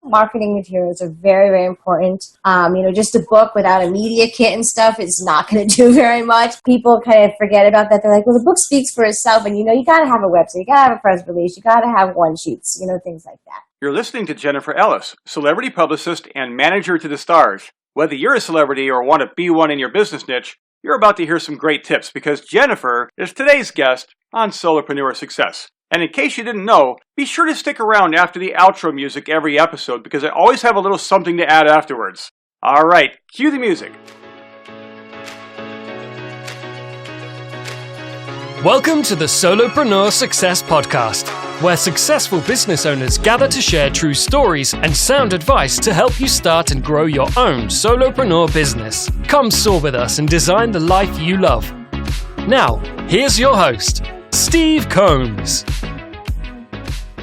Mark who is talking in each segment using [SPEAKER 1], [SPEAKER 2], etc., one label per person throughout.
[SPEAKER 1] marketing materials are very, very important. Just a book without a media kit and stuff is not going to do very much. People kind of forget about that. They're like, well, the book speaks for itself. And, you got to have a website. You got to have a press release. You got to have one sheets, things like that.
[SPEAKER 2] You're listening to Jennifer Ellis, celebrity publicist and manager to the stars. Whether you're a celebrity or want to be one in your business niche, you're about to hear some great tips because Jennifer is today's guest on Solopreneur Success. And in case you didn't know, be sure to stick around after the outro music every episode because I always have a little something to add afterwards. All right, cue the music.
[SPEAKER 3] Welcome to the Solopreneur Success Podcast, where successful business owners gather to share true stories and sound advice to help you start and grow your own solopreneur business. Come soar with us and design the life you love. Now, here's your host, Steve Combs.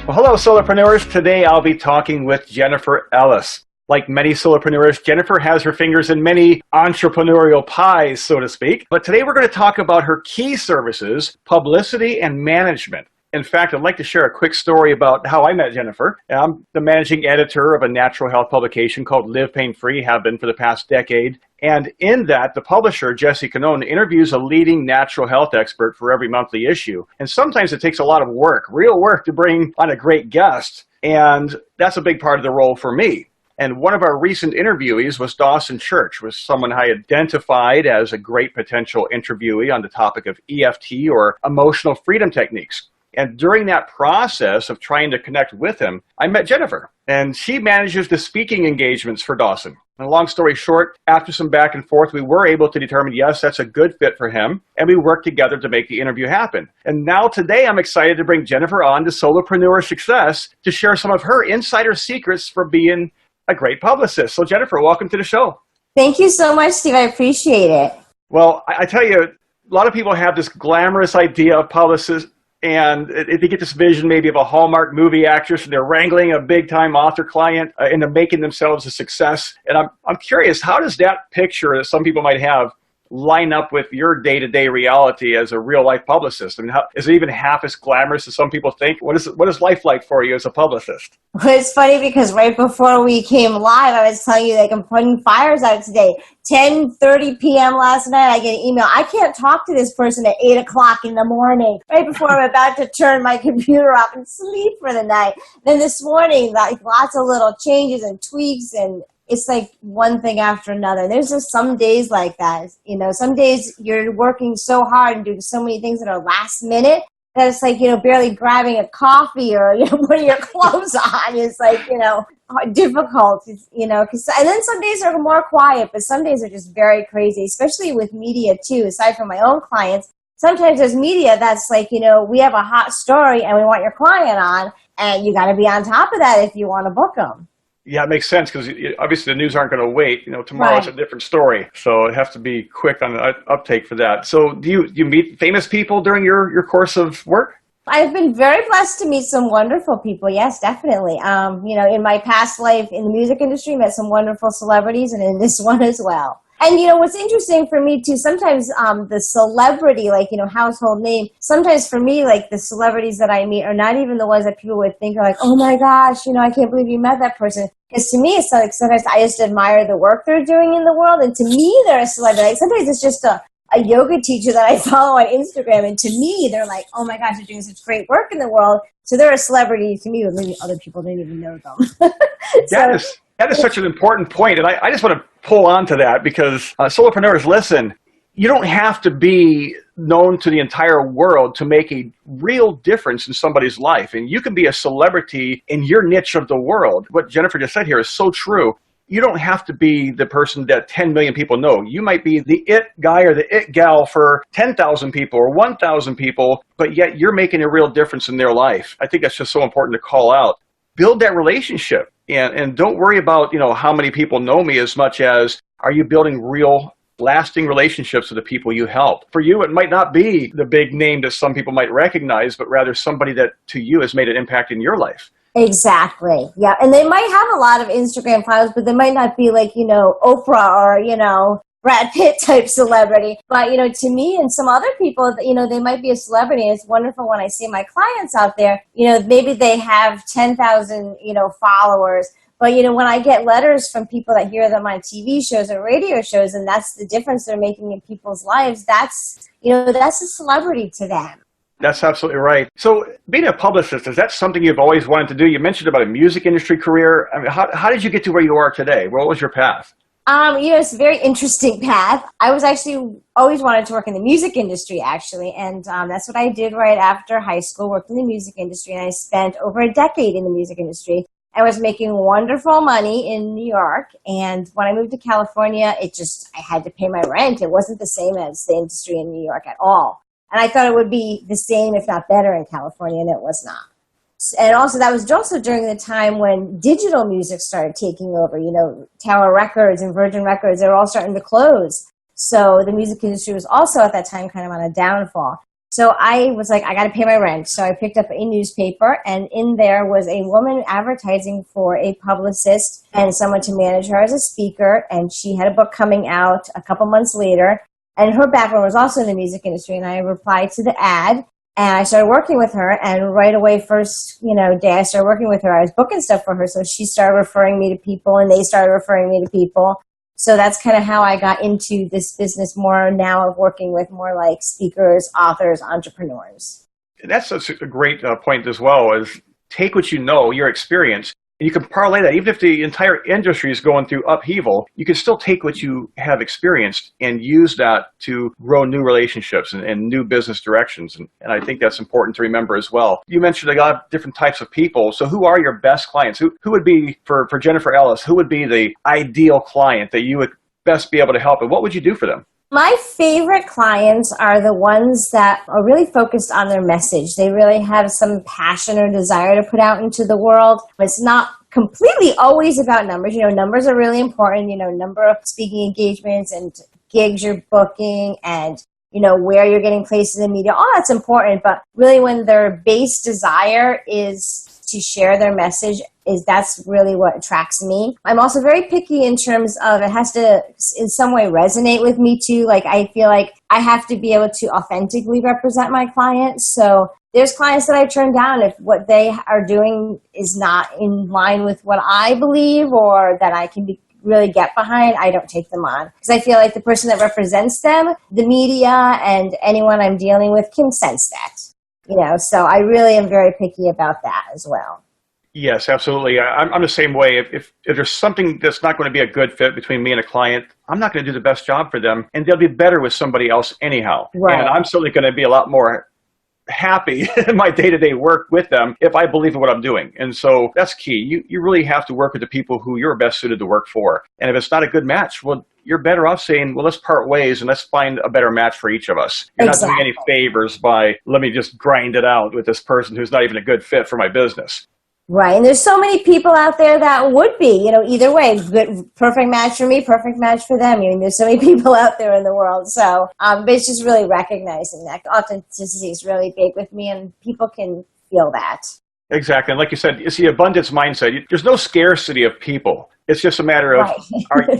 [SPEAKER 2] Well, hello, solopreneurs. Today I'll be talking with Jennifer Ellis. Like many solopreneurs, Jennifer has her fingers in many entrepreneurial pies, so to speak. But today we're going to talk about her key services, publicity and management. In fact, I'd like to share a quick story about how I met Jennifer. I'm the managing editor of a natural health publication called Live Pain Free, have been for the past decade. And in that, the publisher, Jesse Canone, interviews a leading natural health expert for every monthly issue. And sometimes it takes a lot of work, real work, to bring on a great guest. And that's a big part of the role for me. And one of our recent interviewees was Dawson Church, was someone I identified as a great potential interviewee on the topic of EFT or emotional freedom techniques. And during that process of trying to connect with him, I met Jennifer, and she manages the speaking engagements for Dawson. And long story short, after some back and forth, we were able to determine, yes, that's a good fit for him, and we worked together to make the interview happen. And now today, I'm excited to bring Jennifer on to Solopreneur Success to share some of her insider secrets for being a great publicist. So Jennifer, welcome to the show.
[SPEAKER 1] Thank you so much, Steve. I appreciate it.
[SPEAKER 2] Well, I tell you, a lot of people have this glamorous idea of publicists, and they get this vision maybe of a Hallmark movie actress, and they're wrangling a big-time author client into making themselves a success. And I'm curious, how does that picture that some people might have line up with your day-to-day reality as a real-life publicist? I mean, is it even half as glamorous as some people think? What is life like for you as a publicist?
[SPEAKER 1] Well, it's funny because right before we came live, I was telling you, I'm putting fires out today. 10:30 p.m. last night, I get an email. I can't talk to this person at 8 o'clock in the morning, right before I'm about to turn my computer off and sleep for the night. Then this morning, lots of little changes and tweaks, and it's like one thing after another. There's just some days like that. Some days you're working so hard and doing so many things that are last minute that it's like, barely grabbing a coffee or, putting your clothes on is like, difficult, and then some days are more quiet, but some days are just very crazy, especially with media too. Aside from my own clients, sometimes there's media that's like, we have a hot story and we want your client on, and you got to be on top of that if you want to book them.
[SPEAKER 2] Yeah, it makes sense because obviously the news aren't going to wait. Tomorrow's a different story, so it has to be quick on the uptake for that. So do you meet famous people during your course of work?
[SPEAKER 1] I've been very blessed to meet some wonderful people. Yes, definitely. In my past life in the music industry, met some wonderful celebrities, and in this one as well. And, what's interesting for me, too, sometimes the celebrity, household name, sometimes for me, the celebrities that I meet are not even the ones that people would think are like, oh, my gosh, I can't believe you met that person. Because to me, it's like sometimes I just admire the work they're doing in the world. And to me, they're a celebrity. Sometimes it's just a yoga teacher that I follow on Instagram. And to me, they're like, oh, my gosh, they're doing such great work in the world. So they're a celebrity to me, but maybe other people didn't even know them.
[SPEAKER 2] That is such an important point, and I just want to pull on to that because solopreneurs, listen, you don't have to be known to the entire world to make a real difference in somebody's life, and you can be a celebrity in your niche of the world. What Jennifer just said here is so true. You don't have to be the person that 10 million people know. You might be the it guy or the it gal for 10,000 people or 1,000 people, but yet you're making a real difference in their life. I think that's just so important to call out. Build that relationship. And don't worry about, how many people know me as much as are you building real lasting relationships with the people you help. For you, it might not be the big name that some people might recognize, but rather somebody that to you has made an impact in your life.
[SPEAKER 1] Exactly. Yeah. And they might have a lot of Instagram followers, but they might not be like, Oprah or, Brad Pitt type celebrity. But, to me and some other people, they might be a celebrity. And it's wonderful when I see my clients out there, maybe they have 10,000, followers, But, when I get letters from people that hear them on TV shows or radio shows, and that's the difference they're making in people's lives, that's a celebrity to them.
[SPEAKER 2] That's absolutely right. So being a publicist, is that something you've always wanted to do? You mentioned about a music industry career. I mean, how did you get to where you are today? What was your path?
[SPEAKER 1] It's a very interesting path. I was actually always wanted to work in the music industry, actually, and that's what I did right after high school, worked in the music industry, and I spent over a decade in the music industry. I was making wonderful money in New York, and when I moved to California, I had to pay my rent. It wasn't the same as the industry in New York at all. And I thought it would be the same, if not better, in California, and it was not. And also, that was also during the time when digital music started taking over. Tower Records and Virgin Records, they were all starting to close. So the music industry was also at that time kind of on a downfall. So I was like, I got to pay my rent. So I picked up a newspaper, and in there was a woman advertising for a publicist and someone to manage her as a speaker. And she had a book coming out a couple months later. And her background was also in the music industry. And I replied to the ad, and I started working with her. And right away, first day I started working with her, I was booking stuff for her. So she started referring me to people, and they started referring me to people. So that's kind of how I got into this business more now of working with more like speakers, authors, entrepreneurs.
[SPEAKER 2] And that's a great point as well, is take what you know, your experience, and you can parlay that. Even if the entire industry is going through upheaval, you can still take what you have experienced and use that to grow new relationships and new business directions. And I think that's important to remember as well. You mentioned a lot of different types of people. So who are your best clients? Who would be, for Jennifer Ellis, who would be the ideal client that you would best be able to help? And what would you do for them?
[SPEAKER 1] My favorite clients are the ones that are really focused on their message. They really have some passion or desire to put out into the world. It's not completely always about numbers. Numbers are really important, number of speaking engagements and gigs you're booking and, where you're getting placed in the media. All that's important, but really when their base desire is to share their message, that's really what attracts me. I'm also very picky in terms of it has to in some way resonate with me too. Like I feel like I have to be able to authentically represent my clients. So there's clients that I turn down if what they are doing is not in line with what I believe or that I can really get behind. I don't take them on because I feel like the person that represents them, the media and anyone I'm dealing with can sense that. So I really am very picky about that as well.
[SPEAKER 2] Yes, absolutely. I'm the same way. If there's something that's not going to be a good fit between me and a client, I'm not going to do the best job for them, and they'll be better with somebody else anyhow. Right. And I'm certainly going to be a lot more happy in my day-to-day work with them if I believe in what I'm doing. And so that's key. You really have to work with the people who you're best suited to work for. And if it's not a good match, well, you're better off saying, well, let's part ways and let's find a better match for each of us. You're not doing any favors by, let me just grind it out with this person who's not even a good fit for my business.
[SPEAKER 1] Right. And there's so many people out there that would be, either way, good, perfect match for me, perfect match for them. There's so many people out there in the world. So, but it's just really recognizing that authenticity is really big with me and people can feel that.
[SPEAKER 2] Exactly. And like you said, it's the abundance mindset. There's no scarcity of people. It's just a matter of,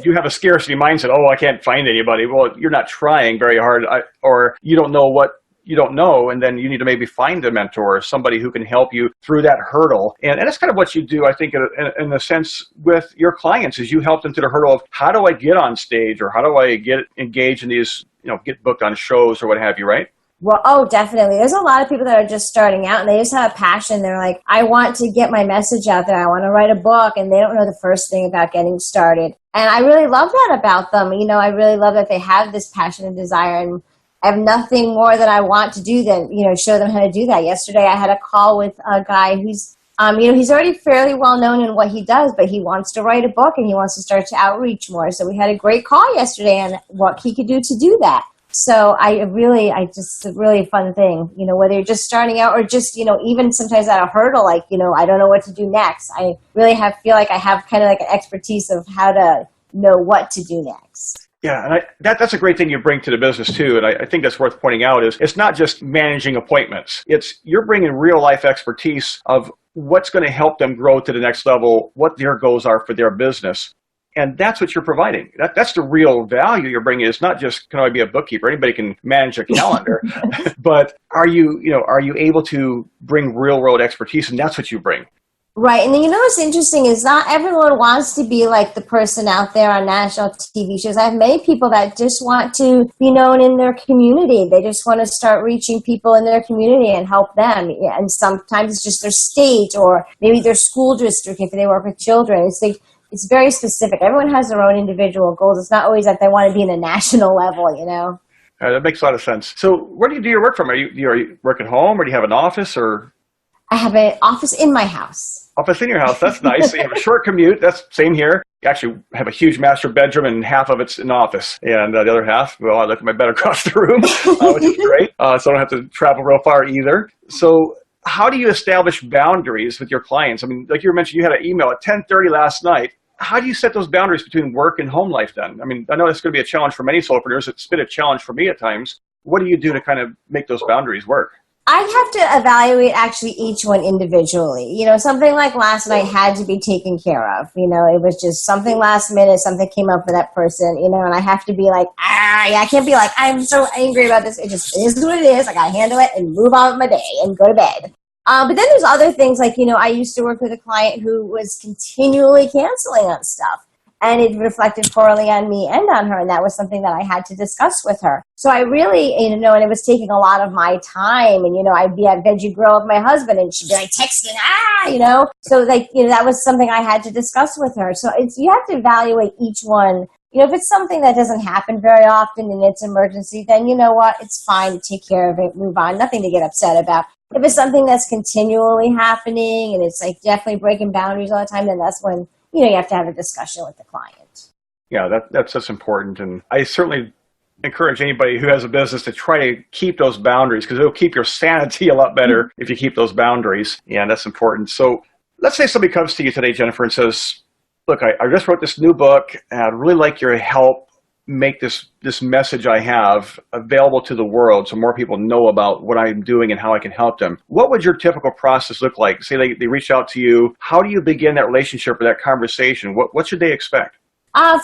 [SPEAKER 2] you have a scarcity mindset. Oh, I can't find anybody. Well, you're not trying very hard or you don't know what you don't know, and then you need to maybe find a mentor or somebody who can help you through that hurdle. And that's kind of what you do, I think, in a sense with your clients, is you help them to the hurdle of how do I get on stage or how do I get engaged in these, get booked on shows or what have you, right?
[SPEAKER 1] Well, oh, definitely. There's a lot of people that are just starting out and they just have a passion. They're like, I want to get my message out there. I want to write a book, and they don't know the first thing about getting started. And I really love that about them. I really love that they have this passion and desire, and I have nothing more that I want to do than, show them how to do that. Yesterday, I had a call with a guy who's, he's already fairly well known in what he does, but he wants to write a book and he wants to start to outreach more. So we had a great call yesterday on what he could do to do that. So it's a really fun thing, whether you're just starting out or just, even sometimes at a hurdle, like, I don't know what to do next. I really feel like I have kind of like an expertise of how to know what to do next.
[SPEAKER 2] Yeah, and that's a great thing you bring to the business too, and I think that's worth pointing out is it's not just managing appointments. It's you're bringing real life expertise of what's going to help them grow to the next level, what their goals are for their business, and that's what you're providing. That's the real value you're bringing. It's not just can I be a bookkeeper? Anybody can manage a calendar, but are you able to bring real world expertise, and that's what you bring.
[SPEAKER 1] Right. And then you know what's interesting is not everyone wants to be like the person out there on national TV shows. I have many people that just want to be known in their community. They just want to start reaching people in their community and help them. And sometimes it's just their state or maybe their school district if they work with children. It's very specific. Everyone has their own individual goals. It's not always that they want to be in a national level, you know?
[SPEAKER 2] That makes a lot of sense. So where do you do your work from? Are you work at home or do you have an office or?
[SPEAKER 1] I have an office in my house.
[SPEAKER 2] Office in your house, that's nice. So you have a short commute, that's same here. You actually have a huge master bedroom and half of it's an office. And the other half, well, I look at my bed across the room, which is great. So I don't have to travel real far either. So how do you establish boundaries with your clients? I mean, like you mentioned, you had an email at 10:30 last night. How do you set those boundaries between work and home life then? I mean, I know it's going to be a challenge for many solopreneurs. It's been a challenge for me at times. What do you do to kind of make those boundaries work?
[SPEAKER 1] I have to evaluate actually each one individually. You know, something like last night had to be taken care of. You know, it was just something last minute, something came up for that person, you know, and I have to be like, I can't be like, I'm so angry about this. It just is what it is. I got to handle it and move on with my day and go to bed. But then there's other things like, you know, I used to work with a client who was continually canceling on stuff. And it reflected poorly on me and on her. And that was something that I had to discuss with her. So I really, you know, and it was taking a lot of my time. And, you know, I'd be at Veggie Grill with my husband and she'd be like texting, you know. So, like, you know, that was something I had to discuss with her. So you have to evaluate each one. You know, if it's something that doesn't happen very often and it's emergency, then you know what? It's fine. Take care of it. Move on. Nothing to get upset about. If it's something that's continually happening and it's like definitely breaking boundaries all the time, then that's when, you know, you have to have a discussion with the client.
[SPEAKER 2] Yeah, that's important. And I certainly encourage anybody who has a business to try to keep those boundaries because it'll keep your sanity a lot better if you keep those boundaries. Yeah, that's important. So let's say somebody comes to you today, Jennifer, and says, look, I just wrote this new book and I'd really like your help make this message I have available to the world so more people know about what I'm doing and how I can help them. What would your typical process look like? Say they reach out to you. How do you begin that relationship or that conversation? What should they expect?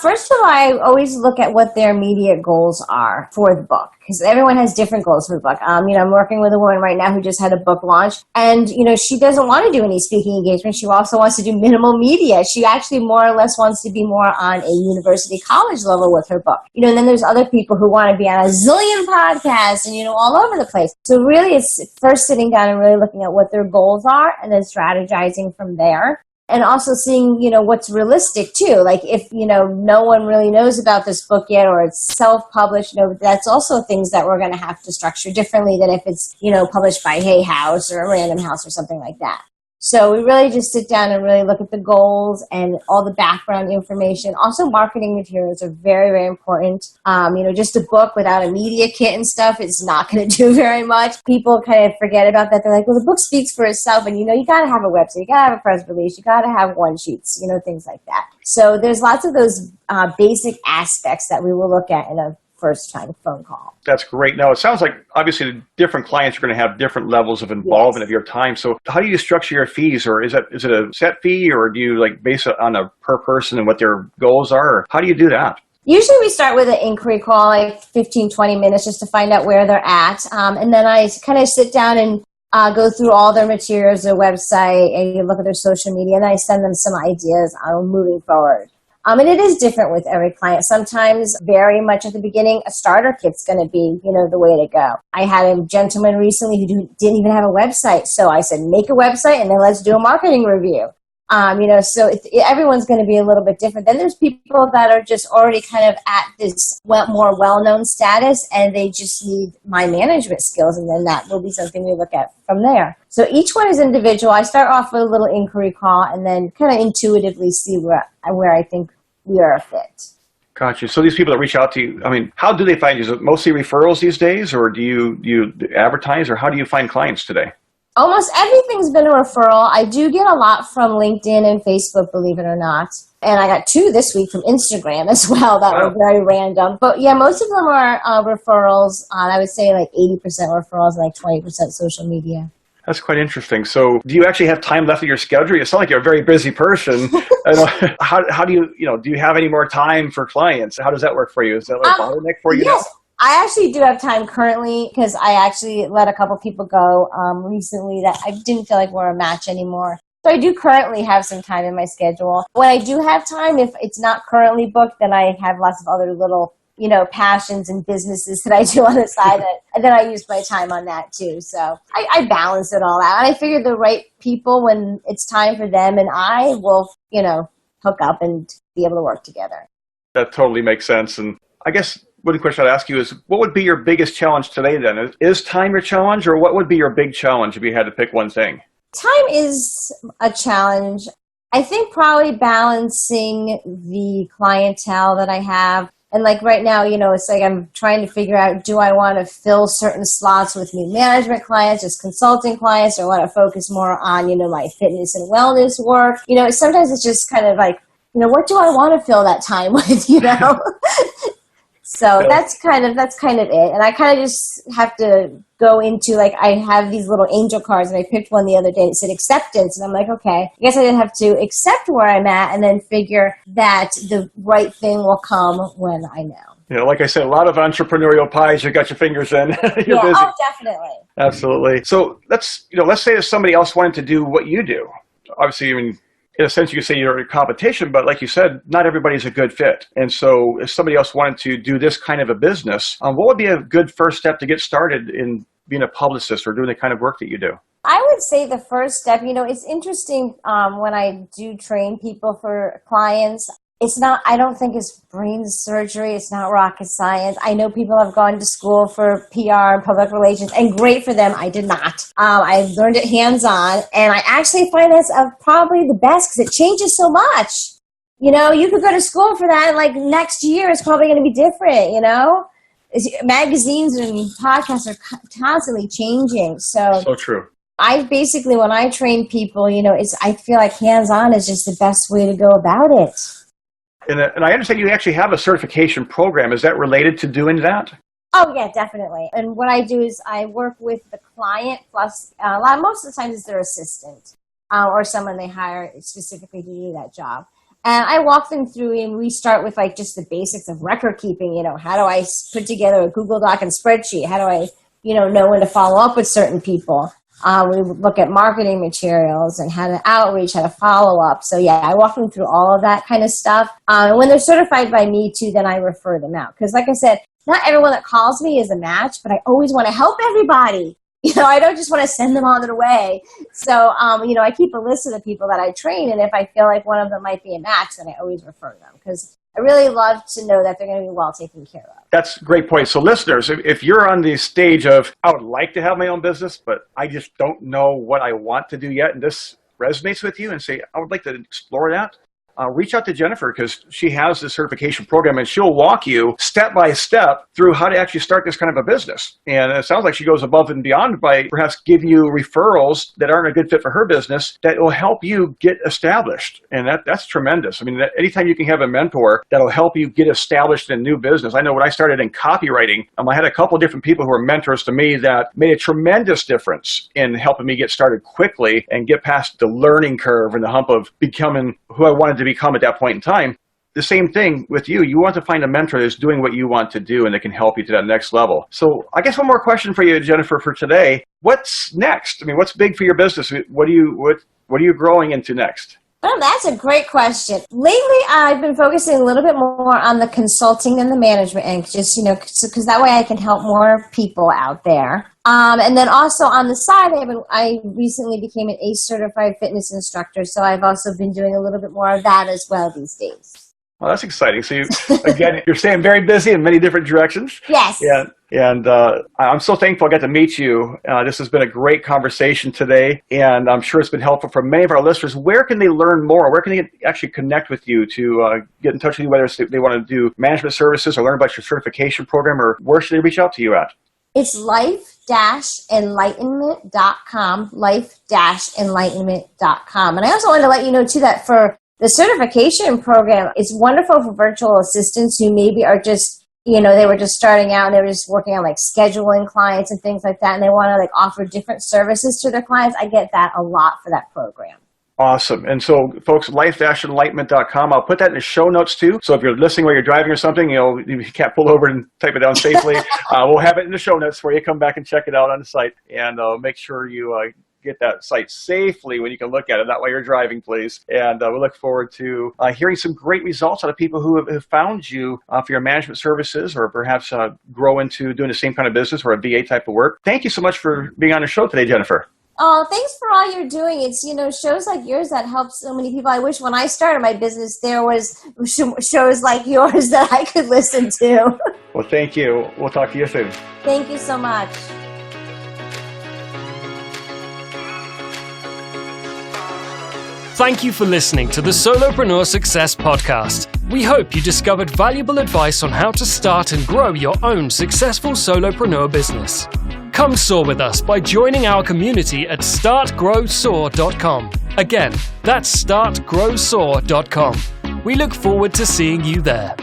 [SPEAKER 1] First of all, I always look at what their immediate goals are for the book because everyone has different goals for the book. You know, I'm working with a woman right now who just had a book launch and, you know, she doesn't want to do any speaking engagements. She also wants to do minimal media. She actually more or less wants to be more on a university college level with her book. You know, and then there's other people who want to be on a zillion podcasts and, you know, all over the place. So really it's first sitting down and really looking at what their goals are and then strategizing from there. And also seeing, you know, what's realistic too. Like if, you know, no one really knows about this book yet or it's self-published, you know, that's also things that we're going to have to structure differently than if it's, you know, published by Hay House or a Random House or something like that. So we really just sit down and really look at the goals and all the background information. Also, marketing materials are very, very important. You know, just a book without a media kit and stuff is not going to do very much. People kind of forget about that. They're like, well, the book speaks for itself. And, you know, you got to have a website. You got to have a press release. You got to have one sheets, you know, things like that. So there's lots of those basic aspects that we will look at in a first-time phone call.
[SPEAKER 2] That's great. Now, it sounds like obviously the different clients are going to have different levels of involvement of your time. So how do you structure your fees? Or is it a set fee or do you like base it on a per person and what their goals are? Or how do you do that?
[SPEAKER 1] Usually we start with an inquiry call, like 15, 20 minutes just to find out where they're at. And then I kind of sit down and go through all their materials, their website, and you look at their social media, and I send them some ideas on moving forward. And it is different with every client. Sometimes very much at the beginning, a starter kit's going to be, you know, the way to go. I had a gentleman recently who didn't even have a website. So I said, make a website and then let's do a marketing review. You know, so everyone's going to be a little bit different. Then there's people that are just already kind of at this more well-known status and they just need my management skills. And then that will be something we look at from there. So each one is individual. I start off with a little inquiry call and then kind of intuitively see where I think we are a fit.
[SPEAKER 2] Gotcha. So these people that reach out to you, I mean, how do they find you? Is it mostly referrals these days or do you advertise or how do you find clients today?
[SPEAKER 1] Almost everything's been a referral. I do get a lot from LinkedIn and Facebook, believe it or not. And I got 2 this week from Instagram as well that were very random. But yeah, most of them are referrals. I would say like 80% referrals and like 20% social media.
[SPEAKER 2] That's quite interesting. So do you actually have time left in your schedule? You sound like you're a very busy person. How do you have any more time for clients? How does that work for you? Is that like a bottleneck for you?
[SPEAKER 1] Yes. I actually do have time currently because I actually let a couple people go recently that I didn't feel like were a match anymore. So I do currently have some time in my schedule. When I do have time, if it's not currently booked, then I have lots of other little, passions and businesses that I do on the side. And then I use my time on that too. So I balance it all out. And I figure the right people, when it's time for them and I will, hook up and be able to work together.
[SPEAKER 2] That totally makes sense. And I guess one question I'd ask you is, what would be your biggest challenge today then? Is time your challenge, or what would be your big challenge if you had to pick one thing?
[SPEAKER 1] Time is a challenge. I think probably balancing the clientele that I have. And like right now, it's like I'm trying to figure out, do I want to fill certain slots with new management clients, just consulting clients, or want to focus more on, my fitness and wellness work? Sometimes it's just kind of like, what do I want to fill that time with, So that's kind of it. And I kind of just have to go into, like, I have these little angel cards, and I picked one the other day that said acceptance. And I'm like, okay, I guess I didn't have to accept where I'm at and then figure that the right thing will come when I know.
[SPEAKER 2] Like I said, a lot of entrepreneurial pies you got your fingers in. You're busy.
[SPEAKER 1] Oh, definitely.
[SPEAKER 2] Absolutely. So let's say if somebody else wanted to do what you do. Obviously, in a sense, you could say you're in competition, but like you said, not everybody's a good fit. And so if somebody else wanted to do this kind of a business, what would be a good first step to get started in being a publicist or doing the kind of work that you do?
[SPEAKER 1] I would say the first step, it's interesting when I do train people for clients. I don't think it's brain surgery. It's not rocket science. I know people have gone to school for PR and public relations, and great for them. I did not. I learned it hands-on, and I actually find that's probably the best because it changes so much. You could go to school for that, and like next year it's probably going to be different, Magazines and podcasts are constantly changing. So
[SPEAKER 2] true.
[SPEAKER 1] I basically, when I train people, I feel like hands-on is just the best way to go about it.
[SPEAKER 2] And I understand you actually have a certification program. Is that related to doing that?
[SPEAKER 1] Oh, yeah, definitely. And what I do is I work with the client plus most of the times it's their assistant or someone they hire specifically to do that job. And I walk them through, and we start with like just the basics of record keeping. How do I put together a Google Doc and spreadsheet? How do I, know when to follow up with certain people? We look at marketing materials and how to outreach, how to follow up. So yeah, I walk them through all of that kind of stuff. And when they're certified by me too, then I refer them out. Because like I said, not everyone that calls me is a match, but I always want to help everybody. I don't just want to send them on their way. So, I keep a list of the people that I train. And if I feel like one of them might be a match, then I always refer them. Because I really love to know that they're going to be well taken care of. That's
[SPEAKER 2] a great point. So listeners, if you're on the stage of, I would like to have my own business, but I just don't know what I want to do yet, and this resonates with you and say, I would like to explore that, reach out to Jennifer, because she has this certification program, and she'll walk you step by step through how to actually start this kind of a business. And it sounds like she goes above and beyond by perhaps giving you referrals that aren't a good fit for her business that will help you get established. And that's tremendous. Anytime you can have a mentor that'll help you get established in a new business. I know when I started in copywriting, I had a couple of different people who were mentors to me that made a tremendous difference in helping me get started quickly and get past the learning curve and the hump of becoming who I wanted to become at that point in time. The same thing with you. You want to find a mentor that's doing what you want to do and that can help you to that next level. So I guess one more question for you, Jennifer, for today. What's next? What's big for your business? What are you growing into next?
[SPEAKER 1] Well, that's a great question. Lately, I've been focusing a little bit more on the consulting and the management end, just, because that way I can help more people out there. And then also on the side, I recently became an ACE certified fitness instructor, so I've also been doing a little bit more of that as well these days.
[SPEAKER 2] Well, that's exciting. So you're staying very busy in many different directions.
[SPEAKER 1] Yes.
[SPEAKER 2] Yeah. And I'm so thankful I got to meet you. This has been a great conversation today, and I'm sure it's been helpful for many of our listeners. Where can they learn more? Where can they actually connect with you to get in touch with you, whether they want to do management services or learn about your certification program, or where should they reach out to you at?
[SPEAKER 1] It's life-enlightenment.com, life-enlightenment.com. And I also wanted to let you know, too, that for the certification program, it's wonderful for virtual assistants who maybe are just, they were just starting out and they were just working on like scheduling clients and things like that, and they want to like offer different services to their clients. I get that a lot for that program.
[SPEAKER 2] Awesome. And so, folks, life-enlightenment.com. I'll put that in the show notes, too. So if you're listening while you're driving or something, you can't pull over and type it down safely. We'll have it in the show notes for you. Come back and check it out on the site. And make sure you get that site safely when you can look at it, not while you're driving, please. And we look forward to hearing some great results out of people who have found you for your management services, or perhaps grow into doing the same kind of business or a VA type of work. Thank you so much for being on the show today, Jennifer.
[SPEAKER 1] Oh, thanks for all you're doing. It's, shows like yours that help so many people. I wish when I started my business, there was shows like yours that I could listen to.
[SPEAKER 2] Well, thank you. We'll talk to you soon.
[SPEAKER 1] Thank you so much.
[SPEAKER 3] Thank you for listening to the Solopreneur Success Podcast. We hope you discovered valuable advice on how to start and grow your own successful solopreneur business. Come soar with us by joining our community at startgrowsoar.com. Again, that's startgrowsoar.com. We look forward to seeing you there.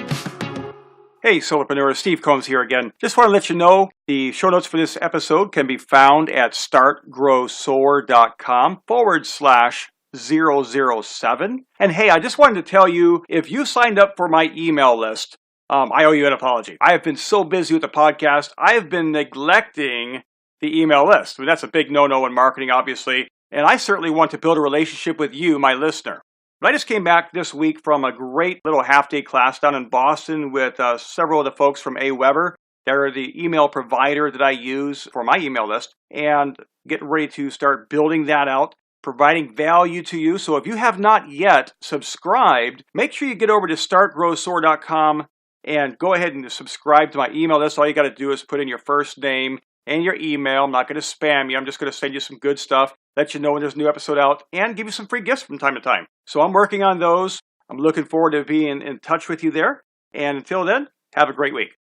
[SPEAKER 2] Hey, Solopreneur, Steve Combs here again. Just want to let you know the show notes for this episode can be found at startgrowsoar.com/007. And hey, I just wanted to tell you, if you signed up for my email list, I owe you an apology. I have been so busy with the podcast, I have been neglecting the email list. I mean, that's a big no-no in marketing, obviously. And I certainly want to build a relationship with you, my listener. But I just came back this week from a great little half-day class down in Boston with several of the folks from AWeber. They're the email provider that I use for my email list, and getting ready to start building that out, providing value to you. So if you have not yet subscribed, make sure you get over to startgrowsoar.com and go ahead and subscribe to my email list. All you got to do is put in your first name and your email. I'm not going to spam you. I'm just going to send you some good stuff, let you know when there's a new episode out, and give you some free gifts from time to time. So I'm working on those. I'm looking forward to being in touch with you there. And until then, have a great week.